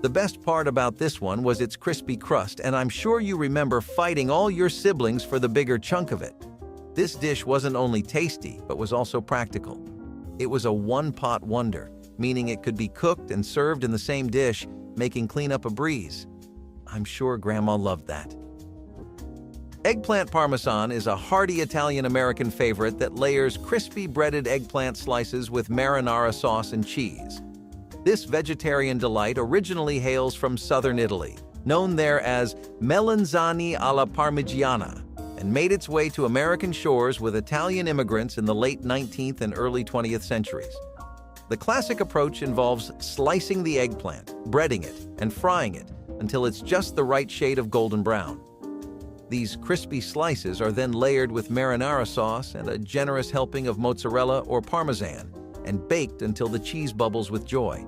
The best part about this one was its crispy crust, and I'm sure you remember fighting all your siblings for the bigger chunk of it. This dish wasn't only tasty, but was also practical. It was a one-pot wonder, meaning it could be cooked and served in the same dish, making cleanup a breeze. I'm sure Grandma loved that. Eggplant Parmesan is a hearty Italian-American favorite that layers crispy breaded eggplant slices with marinara sauce and cheese. This vegetarian delight originally hails from southern Italy, known there as melanzane alla parmigiana, and made its way to American shores with Italian immigrants in the late 19th and early 20th centuries. The classic approach involves slicing the eggplant, breading it, and frying it until it's just the right shade of golden brown. These crispy slices are then layered with marinara sauce and a generous helping of mozzarella or parmesan, and baked until the cheese bubbles with joy.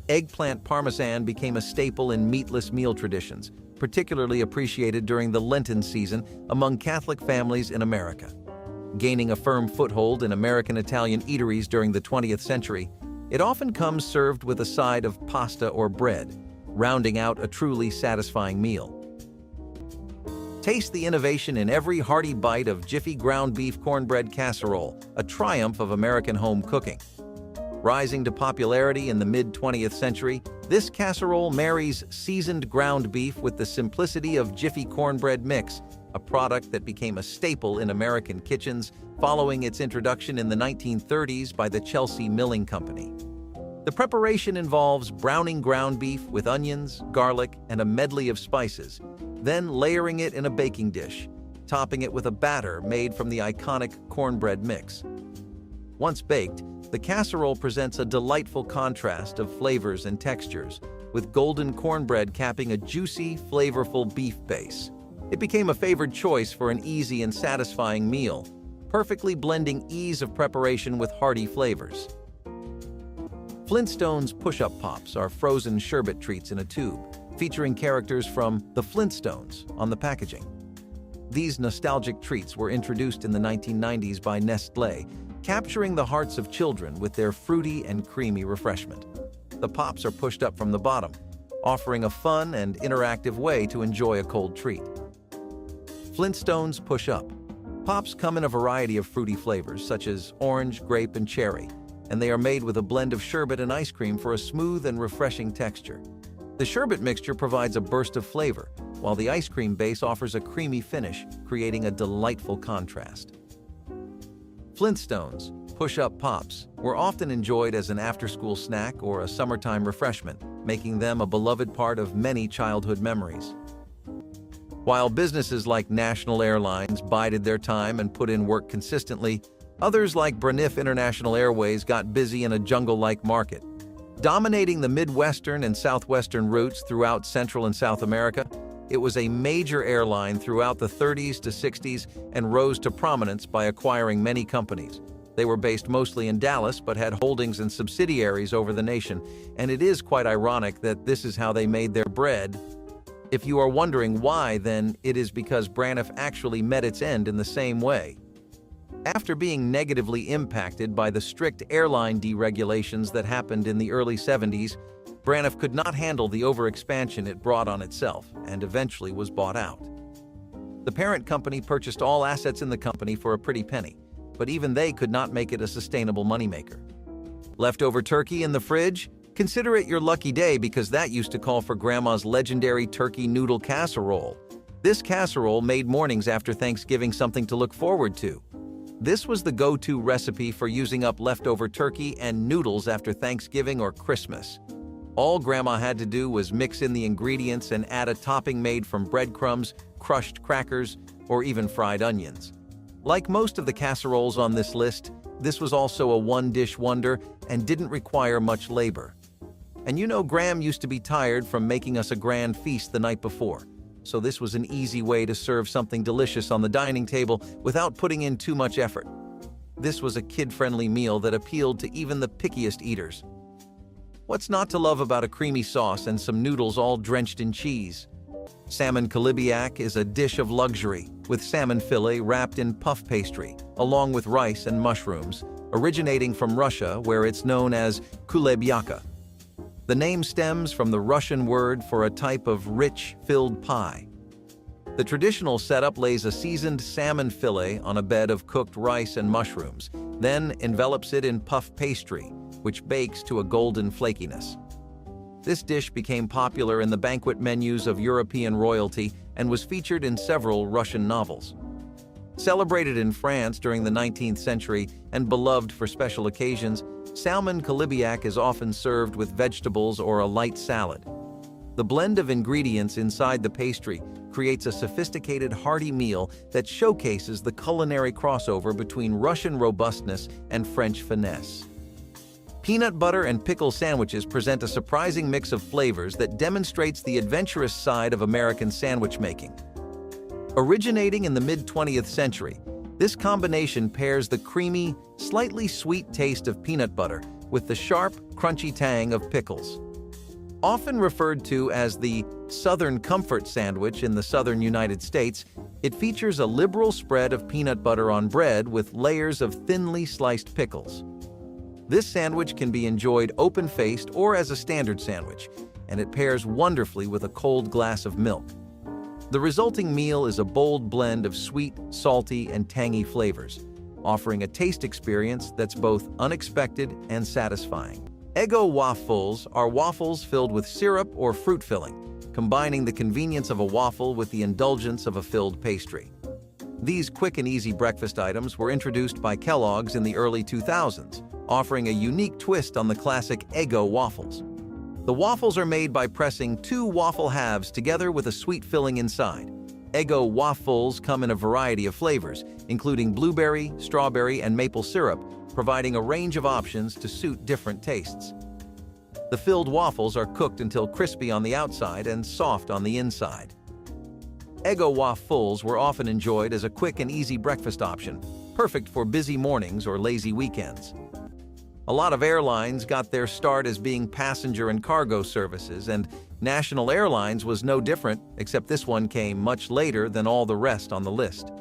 Eggplant parmesan became a staple in meatless meal traditions, particularly appreciated during the Lenten season among Catholic families in America. Gaining a firm foothold in American-Italian eateries during the 20th century, it often comes served with a side of pasta or bread, rounding out a truly satisfying meal. Taste the innovation in every hearty bite of Jiffy ground beef cornbread casserole, a triumph of American home cooking. Rising to popularity in the mid-20th century, this casserole marries seasoned ground beef with the simplicity of Jiffy cornbread mix, a product that became a staple in American kitchens following its introduction in the 1930s by the Chelsea Milling Company. The preparation involves browning ground beef with onions, garlic, and a medley of spices, then layering it in a baking dish, topping it with a batter made from the iconic cornbread mix. Once baked, the casserole presents a delightful contrast of flavors and textures, with golden cornbread capping a juicy, flavorful beef base. It became a favored choice for an easy and satisfying meal, perfectly blending ease of preparation with hearty flavors. Flintstones push-up pops are frozen sherbet treats in a tube, featuring characters from the Flintstones on the packaging. These nostalgic treats were introduced in the 1990s by Nestlé, capturing the hearts of children with their fruity and creamy refreshment. The pops are pushed up from the bottom, offering a fun and interactive way to enjoy a cold treat. Flintstones push-up. Pops come in a variety of fruity flavors, such as orange, grape, and cherry, and they are made with a blend of sherbet and ice cream for a smooth and refreshing texture. The sherbet mixture provides a burst of flavor, while the ice cream base offers a creamy finish, creating a delightful contrast. Flintstones push-up pops were often enjoyed as an after-school snack or a summertime refreshment, making them a beloved part of many childhood memories. While businesses like National Airlines bided their time and put in work consistently, others like Braniff International Airways got busy in a jungle-like market. Dominating the Midwestern and Southwestern routes throughout Central and South America, it was a major airline throughout the 30s to 60s and rose to prominence by acquiring many companies. They were based mostly in Dallas but had holdings and subsidiaries over the nation, and it is quite ironic that this is how they made their bread. If you are wondering why, then it is because Braniff actually met its end in the same way. After being negatively impacted by the strict airline deregulations that happened in the early 70s, Braniff could not handle the overexpansion it brought on itself and eventually was bought out. The parent company purchased all assets in the company for a pretty penny, but even they could not make it a sustainable moneymaker. Leftover turkey in the fridge? Consider it your lucky day, because that used to call for Grandma's legendary turkey noodle casserole. This casserole made mornings after Thanksgiving something to look forward to. This was the go-to recipe for using up leftover turkey and noodles after Thanksgiving or Christmas. All Grandma had to do was mix in the ingredients and add a topping made from breadcrumbs, crushed crackers, or even fried onions. Like most of the casseroles on this list, this was also a one-dish wonder and didn't require much labor. And you know, Gram used to be tired from making us a grand feast the night before, so this was an easy way to serve something delicious on the dining table without putting in too much effort. This was a kid-friendly meal that appealed to even the pickiest eaters. What's not to love about a creamy sauce and some noodles all drenched in cheese? Salmon Coulibiac is a dish of luxury, with salmon fillet wrapped in puff pastry, along with rice and mushrooms, originating from Russia, where it's known as kulebiaka. The name stems from the Russian word for a type of rich, filled pie. The traditional setup lays a seasoned salmon fillet on a bed of cooked rice and mushrooms, then envelops it in puff pastry, which bakes to a golden flakiness. This dish became popular in the banquet menus of European royalty and was featured in several Russian novels. Celebrated in France during the 19th century and beloved for special occasions, salmon coulibiac is often served with vegetables or a light salad. The blend of ingredients inside the pastry creates a sophisticated, hearty meal that showcases the culinary crossover between Russian robustness and French finesse. Peanut butter and pickle sandwiches present a surprising mix of flavors that demonstrates the adventurous side of American sandwich making. Originating in the mid-20th century, this combination pairs the creamy, slightly sweet taste of peanut butter with the sharp, crunchy tang of pickles. Often referred to as the Southern Comfort Sandwich in the southern United States, it features a liberal spread of peanut butter on bread with layers of thinly sliced pickles. This sandwich can be enjoyed open-faced or as a standard sandwich, and it pairs wonderfully with a cold glass of milk. The resulting meal is a bold blend of sweet, salty, and tangy flavors, offering a taste experience that's both unexpected and satisfying. Eggo Waf-fulls are waffles filled with syrup or fruit filling, combining the convenience of a waffle with the indulgence of a filled pastry. These quick and easy breakfast items were introduced by Kellogg's in the early 2000s, offering a unique twist on the classic Eggo waffles. The waffles are made by pressing two waffle halves together with a sweet filling inside. Eggo Waf-fulls come in a variety of flavors, including blueberry, strawberry, and maple syrup, providing a range of options to suit different tastes. The filled waffles are cooked until crispy on the outside and soft on the inside. Eggo Waf-fulls were often enjoyed as a quick and easy breakfast option, perfect for busy mornings or lazy weekends. A lot of airlines got their start as being passenger and cargo services, and National Airlines was no different, except this one came much later than all the rest on the list.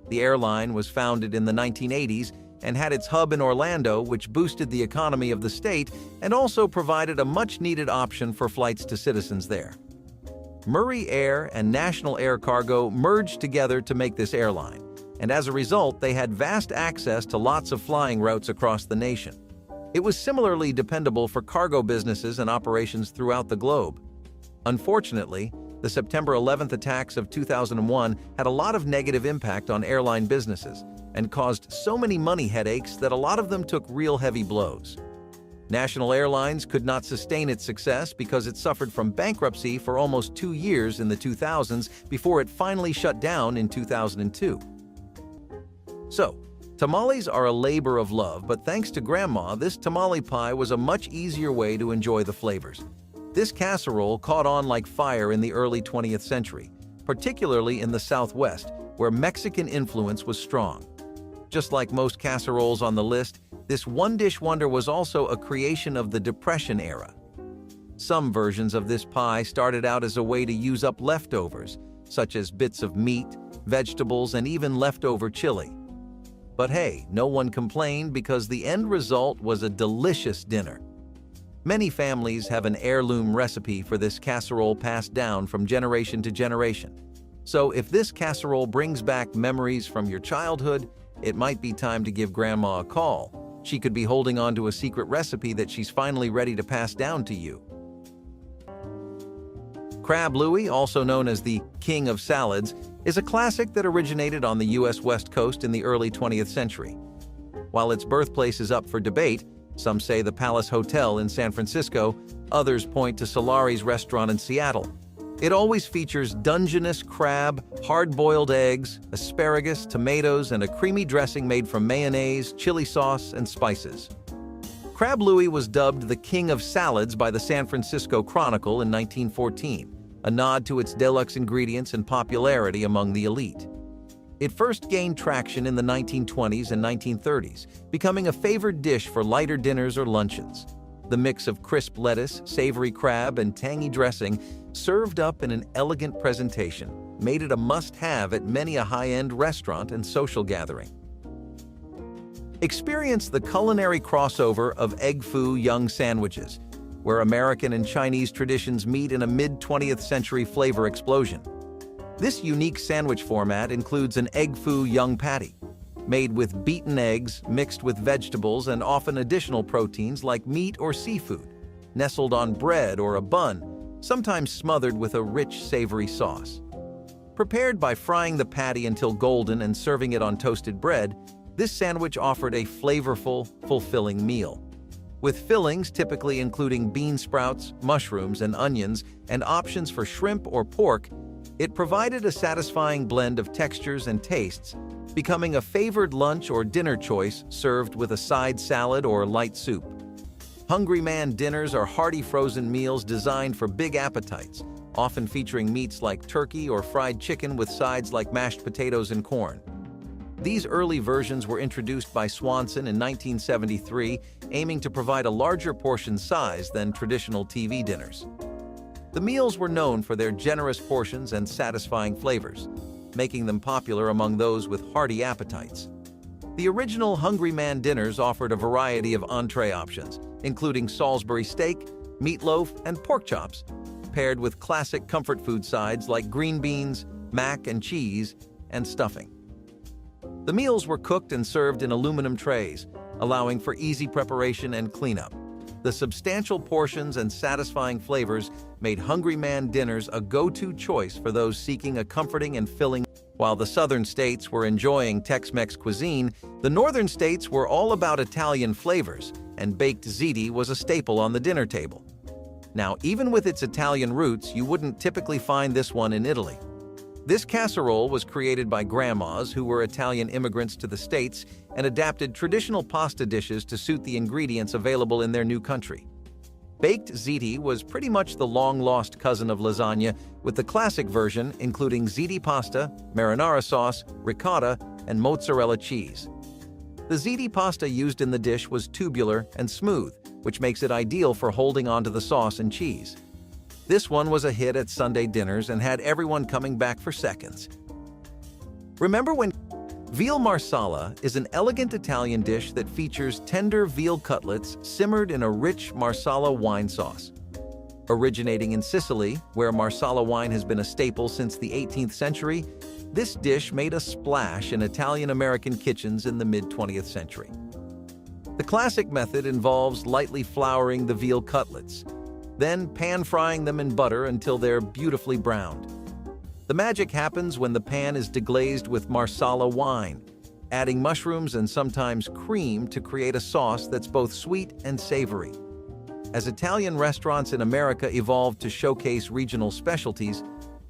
The airline was founded in the 1980s and had its hub in Orlando, which boosted the economy of the state and also provided a much-needed option for flights to citizens there. Murray Air and National Air Cargo merged together to make this airline, and as a result, they had vast access to lots of flying routes across the nation. It was similarly dependable for cargo businesses and operations throughout the globe. Unfortunately, the September 11th attacks of 2001 had a lot of negative impact on airline businesses and caused so many money headaches that a lot of them took real heavy blows. National Airlines could not sustain its success because it suffered from bankruptcy for almost 2 years in the 2000s before it finally shut down in 2002. So, tamales are a labor of love, but thanks to Grandma, this tamale pie was a much easier way to enjoy the flavors. This casserole caught on like fire in the early 20th century, particularly in the Southwest, where Mexican influence was strong. Just like most casseroles on the list, this one-dish wonder was also a creation of the Depression era. Some versions of this pie started out as a way to use up leftovers, such as bits of meat, vegetables, and even leftover chili. But hey, no one complained because the end result was a delicious dinner. Many families have an heirloom recipe for this casserole passed down from generation to generation. So if this casserole brings back memories from your childhood, it might be time to give Grandma a call. She could be holding on to a secret recipe that she's finally ready to pass down to you. Crab Louie, also known as the King of Salads, is a classic that originated on the U.S. West Coast in the early 20th century. While its birthplace is up for debate, some say the Palace Hotel in San Francisco, others point to Solari's restaurant in Seattle. It always features Dungeness crab, hard-boiled eggs, asparagus, tomatoes, and a creamy dressing made from mayonnaise, chili sauce, and spices. Crab Louie was dubbed the King of Salads by the San Francisco Chronicle in 1914, a nod to its deluxe ingredients and popularity among the elite. It first gained traction in the 1920s and 1930s, becoming a favored dish for lighter dinners or luncheons. The mix of crisp lettuce, savory crab, and tangy dressing, served up in an elegant presentation, made it a must-have at many a high-end restaurant and social gathering. Experience the culinary crossover of Foo Young Sandwiches, where American and Chinese traditions meet in a mid-20th century flavor explosion. This unique sandwich format includes an Foo Young patty, made with beaten eggs mixed with vegetables and often additional proteins like meat or seafood, nestled on bread or a bun, sometimes smothered with a rich, savory sauce. Prepared by frying the patty until golden and serving it on toasted bread, this sandwich offered a flavorful, fulfilling meal. With fillings typically including bean sprouts, mushrooms, and onions, and options for shrimp or pork, it provided a satisfying blend of textures and tastes, becoming a favored lunch or dinner choice served with a side salad or light soup. Hungry Man dinners are hearty frozen meals designed for big appetites, often featuring meats like turkey or fried chicken with sides like mashed potatoes and corn. These early versions were introduced by Swanson in 1973, aiming to provide a larger portion size than traditional TV dinners. The meals were known for their generous portions and satisfying flavors, making them popular among those with hearty appetites. The original Hungry Man dinners offered a variety of entree options, including Salisbury steak, meatloaf, and pork chops, paired with classic comfort food sides like green beans, mac and cheese, and stuffing. The meals were cooked and served in aluminum trays, allowing for easy preparation and cleanup. The substantial portions and satisfying flavors made Hungry Man dinners a go-to choice for those seeking a comforting and filling. While the southern states were enjoying Tex-Mex cuisine, the northern states were all about Italian flavors, and baked ziti was a staple on the dinner table. Now, even with its Italian roots, you wouldn't typically find this one in Italy. This casserole was created by grandmas who were Italian immigrants to the States and adapted traditional pasta dishes to suit the ingredients available in their new country. Baked ziti was pretty much the long-lost cousin of lasagna, with the classic version including ziti pasta, marinara sauce, ricotta, and mozzarella cheese. The ziti pasta used in the dish was tubular and smooth, which makes it ideal for holding onto the sauce and cheese. This one was a hit at Sunday dinners and had everyone coming back for seconds. Remember when Veal Marsala is an elegant Italian dish that features tender veal cutlets simmered in a rich Marsala wine sauce. Originating in Sicily, where Marsala wine has been a staple since the 18th century, this dish made a splash in Italian-American kitchens in the mid-20th century. The classic method involves lightly flouring the veal cutlets, then pan-frying them in butter until they're beautifully browned. The magic happens when the pan is deglazed with Marsala wine, adding mushrooms and sometimes cream to create a sauce that's both sweet and savory. As Italian restaurants in America evolved to showcase regional specialties,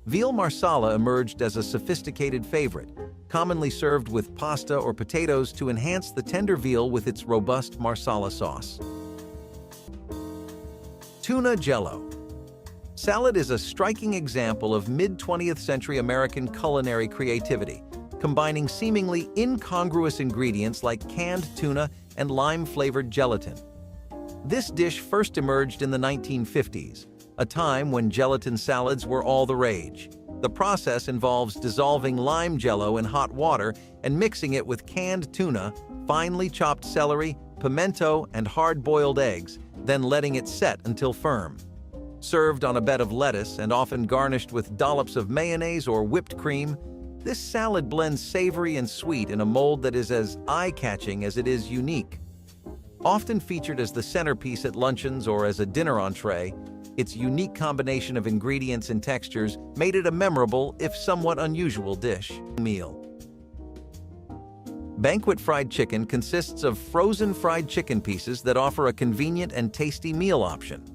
Veal Marsala emerged as a sophisticated favorite, commonly served with pasta or potatoes to enhance the tender veal with its robust Marsala sauce. Tuna Jell-o. Salad is a striking example of mid-20th century American culinary creativity, combining seemingly incongruous ingredients like canned tuna and lime-flavored gelatin. This dish first emerged in the 1950s, a time when gelatin salads were all the rage. The process involves dissolving lime Jell-o in hot water and mixing it with canned tuna, finely chopped celery, pimento, and hard-boiled eggs, then letting it set until firm. Served on a bed of lettuce and often garnished with dollops of mayonnaise or whipped cream, this salad blends savory and sweet in a mold that is as eye-catching as it is unique. Often featured as the centerpiece at luncheons or as a dinner entree, its unique combination of ingredients and textures made it a memorable, if somewhat unusual, meal. Banquet fried chicken consists of frozen fried chicken pieces that offer a convenient and tasty meal option.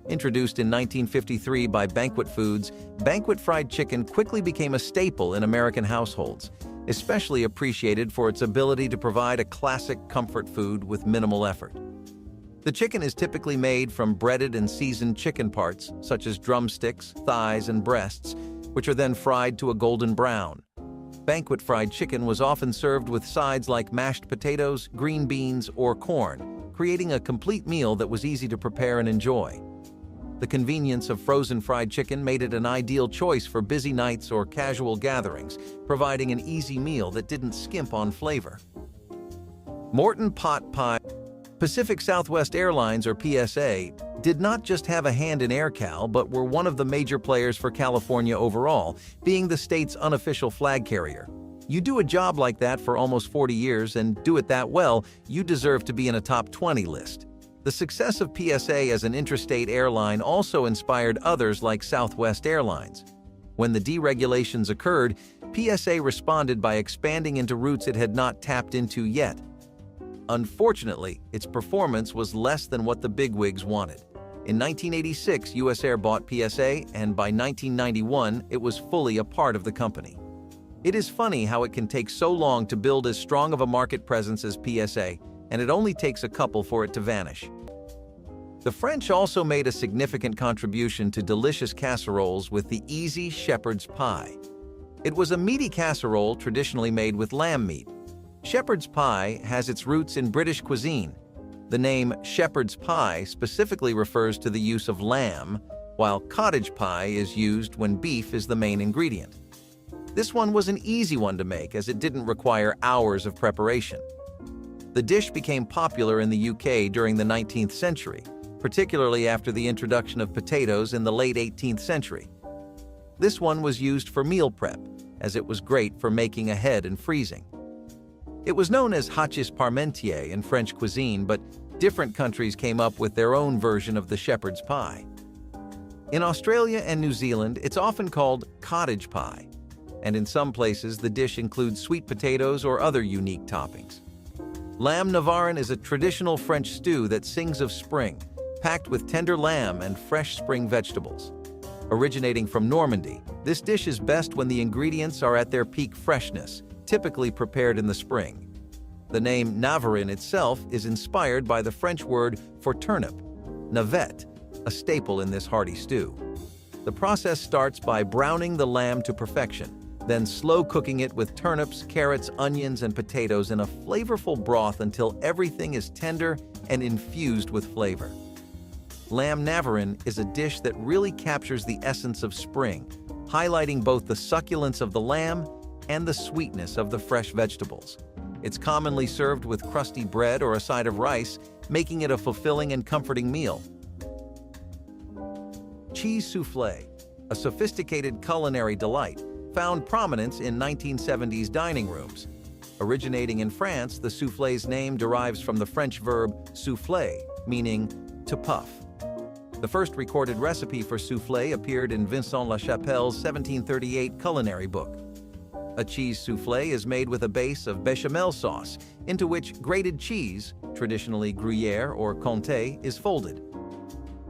Introduced in 1953 by Banquet Foods, banquet fried chicken quickly became a staple in American households, especially appreciated for its ability to provide a classic comfort food with minimal effort. The chicken is typically made from breaded and seasoned chicken parts, such as drumsticks, thighs, and breasts, which are then fried to a golden brown. Banquet fried chicken was often served with sides like mashed potatoes, green beans, or corn, creating a complete meal that was easy to prepare and enjoy. The convenience of frozen fried chicken made it an ideal choice for busy nights or casual gatherings, providing an easy meal that didn't skimp on flavor. Morton Pot Pie. Pacific Southwest Airlines, or PSA, did not just have a hand in AirCal, but were one of the major players for California overall, being the state's unofficial flag carrier. You do a job like that for almost 40 years and do it that well, you deserve to be in a top 20 list. The success of PSA as an interstate airline also inspired others like Southwest Airlines. When the deregulations occurred, PSA responded by expanding into routes it had not tapped into yet. Unfortunately, its performance was less than what the bigwigs wanted. In 1986, US Air bought PSA, and by 1991, it was fully a part of the company. It is funny how it can take so long to build as strong of a market presence as PSA, and it only takes a couple for it to vanish. The French also made a significant contribution to delicious casseroles with the easy shepherd's pie. It was a meaty casserole traditionally made with lamb meat. Shepherd's pie has its roots in British cuisine. The name shepherd's pie specifically refers to the use of lamb, while cottage pie is used when beef is the main ingredient. This one was an easy one to make as it didn't require hours of preparation. The dish became popular in the UK during the 19th century, particularly after the introduction of potatoes in the late 18th century. This one was used for meal prep, as it was great for making ahead and freezing. It was known as hachis parmentier in French cuisine, but different countries came up with their own version of the shepherd's pie. In Australia and New Zealand, it's often called cottage pie, and in some places the dish includes sweet potatoes or other unique toppings. Lamb Navarin is a traditional French stew that sings of spring, packed with tender lamb and fresh spring vegetables. Originating from Normandy, this dish is best when the ingredients are at their peak freshness, typically prepared in the spring. The name Navarin itself is inspired by the French word for turnip, navette, a staple in this hearty stew. The process starts by browning the lamb to perfection, then slow cooking it with turnips, carrots, onions, and potatoes in a flavorful broth until everything is tender and infused with flavor. Lamb Navarin is a dish that really captures the essence of spring, highlighting both the succulence of the lamb and the sweetness of the fresh vegetables. It's commonly served with crusty bread or a side of rice, making it a fulfilling and comforting meal. Cheese soufflé, a sophisticated culinary delight, found prominence in 1970s dining rooms. Originating in France, the soufflé's name derives from the French verb souffler, meaning to puff. The first recorded recipe for soufflé appeared in Vincent Lachapelle's 1738 culinary book. A cheese soufflé is made with a base of bechamel sauce, into which grated cheese, traditionally Gruyere or Comté, is folded.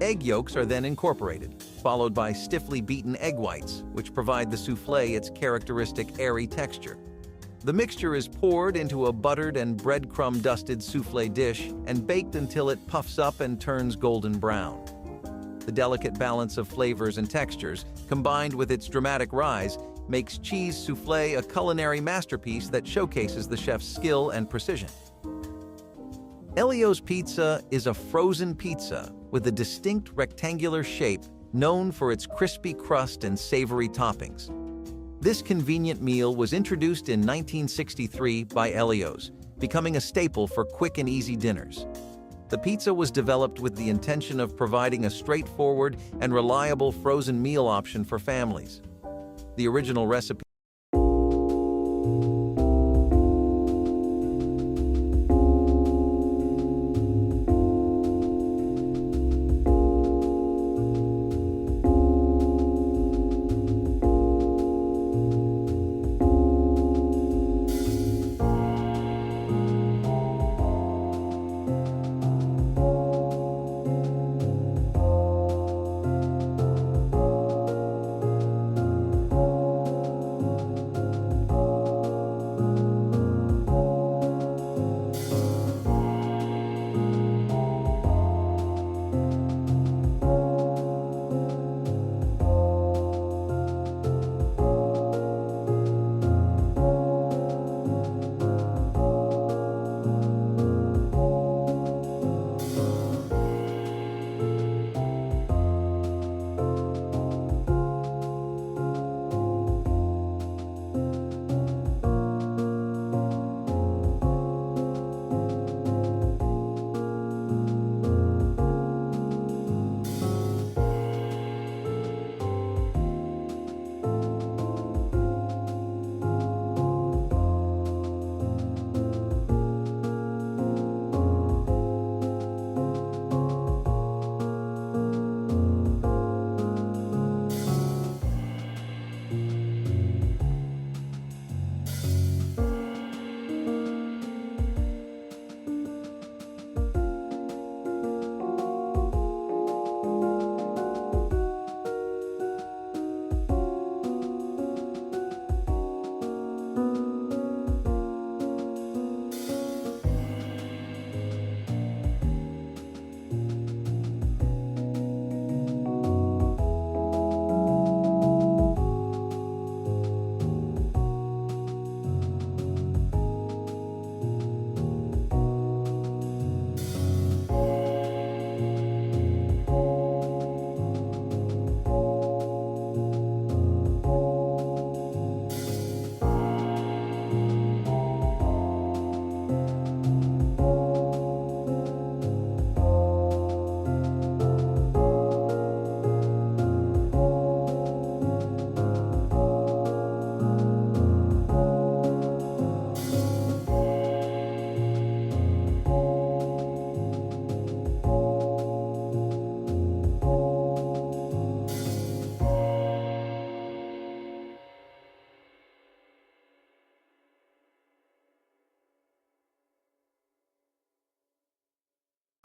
Egg yolks are then incorporated, followed by stiffly beaten egg whites, which provide the soufflé its characteristic airy texture. The mixture is poured into a buttered and breadcrumb-dusted soufflé dish and baked until it puffs up and turns golden brown. The delicate balance of flavors and textures, combined with its dramatic rise, makes cheese soufflé a culinary masterpiece that showcases the chef's skill and precision. Elio's pizza is a frozen pizza with a distinct rectangular shape known for its crispy crust and savory toppings. This convenient meal was introduced in 1963 by Elio's, becoming a staple for quick and easy dinners. The pizza was developed with the intention of providing a straightforward and reliable frozen meal option for families. The original recipe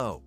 Oh,